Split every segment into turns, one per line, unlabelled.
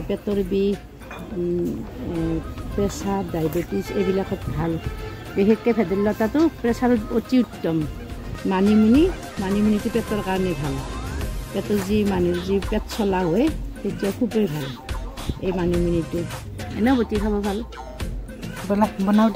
পেটৰ বিষ pressure diabetes এইবিলাকত ভাল বিশেষকৈ ভেদাইলতাটো প্ৰেছাৰত অতি উত্তম মানিমুনিটো পেটৰ কাৰণে ভাল পেটৰ যি মানুহৰ যি পেট চলা হয় তেতিয়া খুবেই ভাল এই মানিমুনিটো এনেও বটি খাব ভাল বনাও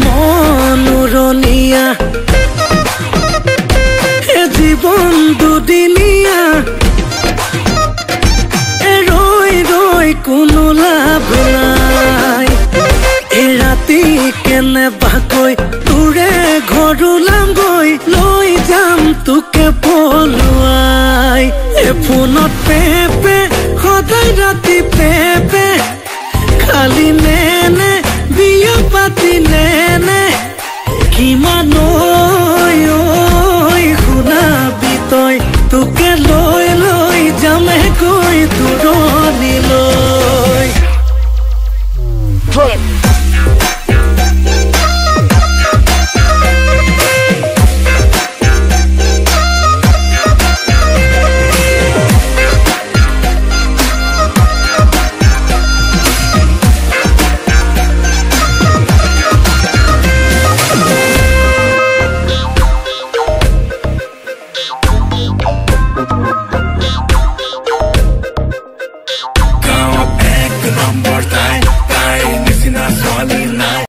মনোৰণীয়া জীৱন দুদিনীয়া ৰৈ ৰৈ কোনো লাভ নাই ৰাতি কেনেবাকৈ তোৰে ঘৰলামগৈ লৈ যাম তোকে পলুৱাই ফোনত পেপে সদায় ৰাতি পেপে খালি নেনে বিয়া পাতি নেনে কিমানো